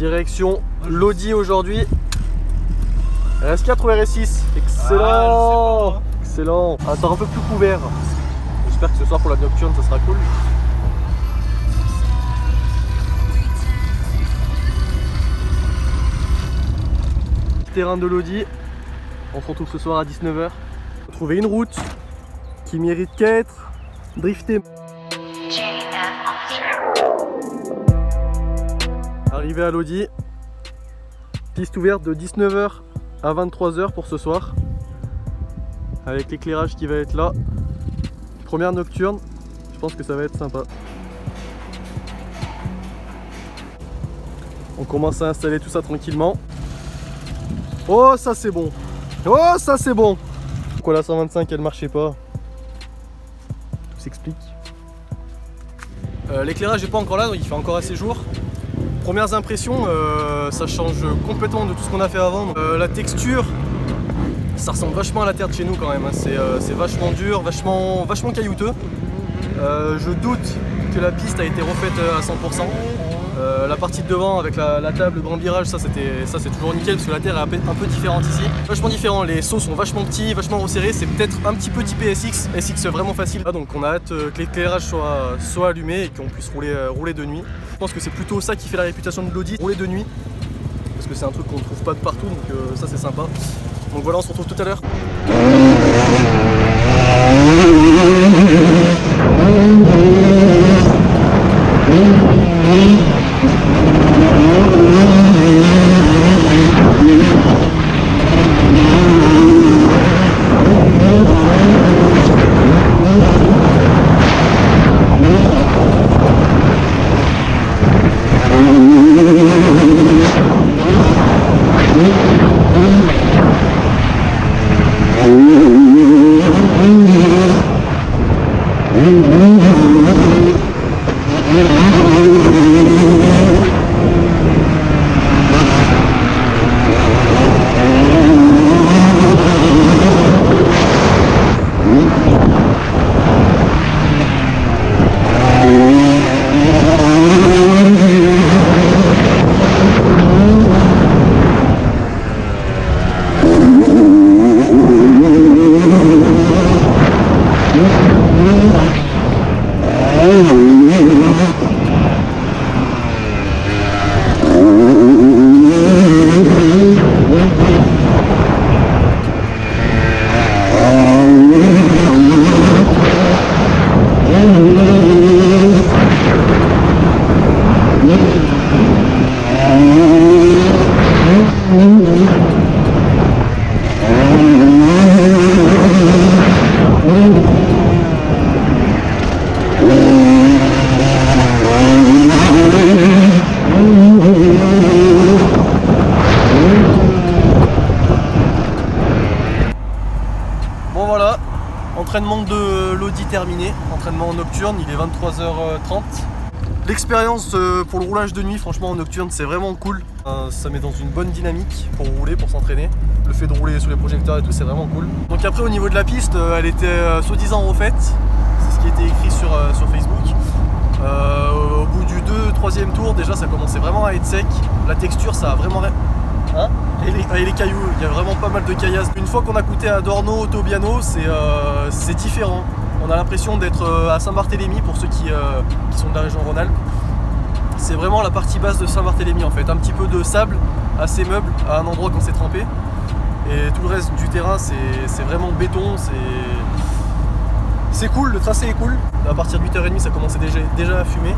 Direction Lodi aujourd'hui. RS4 ou RS6? Excellent! Excellent! Attends, un peu plus couvert. J'espère que ce soir pour la nocturne ça sera cool. Terrain de Lodi. On se retrouve ce soir à 19 h. Trouver une route qui mérite qu'à être driftée. Arrivé à Lodi. Piste ouverte de 19 h à 23 h pour ce soir. Avec l'éclairage qui va être là. Première nocturne. Je pense que ça va être sympa. On commence à installer tout ça tranquillement. Oh ça c'est bon. Oh ça c'est bon. Pourquoi la 125 elle marchait pas? Tout s'explique. L'éclairage n'est pas encore là, donc il fait encore assez jour. Premières impressions, ça change complètement de tout ce qu'on a fait avant. La texture, ça ressemble vachement à la terre de chez nous quand même. Hein. C'est vachement dur, vachement caillouteux. Je doute que la piste a été refaite à 100%. La partie de devant avec la table, le grand virage, ça c'est toujours nickel parce que la terre est un peu différente ici. Vachement différent, les sauts sont vachement petits, vachement resserrés, c'est peut-être un petit peu typé SX vraiment facile. Donc on a hâte que l'éclairage soit allumé et qu'on puisse rouler de nuit. Je pense que c'est plutôt ça qui fait la réputation de Lodi, rouler de nuit. Parce que c'est un truc qu'on ne trouve pas de partout, donc ça c'est sympa. Donc voilà, on se retrouve tout à l'heure. Bon voilà, entraînement de Lodi terminé, entraînement nocturne, il est 23 h 30. L'expérience pour le roulage de nuit, franchement en nocturne, c'est vraiment cool. Ça met dans une bonne dynamique pour rouler, pour s'entraîner. Le fait de rouler sous les projecteurs et tout, c'est vraiment cool. Donc après au niveau de la piste, elle était soi-disant refaite. C'est ce qui était écrit sur Facebook. Au bout du 2-3e tour, déjà ça commençait vraiment à être sec. La texture, ça a vraiment... Hein, et les cailloux, il y a vraiment pas mal de caillasses. Une fois qu'on a goûté à Dorno, Tobiano, c'est différent. On a l'impression d'être à Saint-Barthélemy pour ceux qui sont de la région Rhône-Alpes. C'est vraiment la partie basse de Saint-Barthélemy en fait. Un petit peu de sable, assez meuble à un endroit qu'on s'est trempé. Et tout le reste du terrain, c'est vraiment béton. C'est cool, le tracé est cool. À partir de 8 h 30, ça commençait déjà à fumer.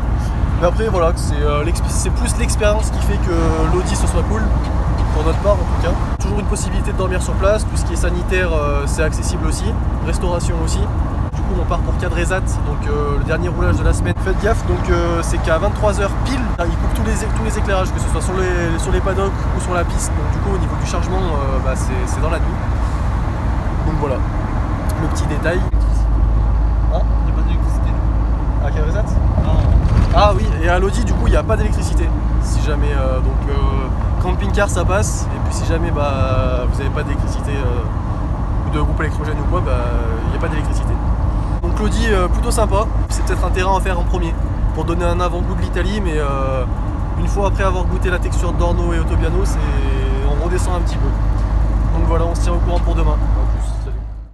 Mais après, voilà, c'est plus l'expérience qui fait que Lodi ce soit cool. Pour notre part en tout cas. Toujours une possibilité de dormir sur place, tout ce qui est sanitaire c'est accessible aussi, restauration aussi. Du coup on part pour Cadrezat, donc le dernier roulage de la semaine. Faites gaffe, donc c'est qu'à 23 h pile, il coupe tous les éclairages, que ce soit sur les paddocks ou sur la piste. Donc du coup au niveau du chargement, c'est dans la nuit. Donc voilà, le petit détail. Ah, il n'y a pas d'électricité. À Cadrezat? Non. Ah oui, et à Lodi du coup il n'y a pas d'électricité. Si jamais camping-car ça passe, et puis si jamais vous n'avez pas d'électricité ou de groupe électrogène ou quoi, il n'y a pas d'électricité. Donc Lodi plutôt sympa, c'est peut-être un terrain à faire en premier pour donner un avant-goût de l'Italie, mais une fois après avoir goûté la texture d'Orno et Ottobiano, on redescend un petit peu. Donc voilà, on se tient au courant pour demain. A plus, salut.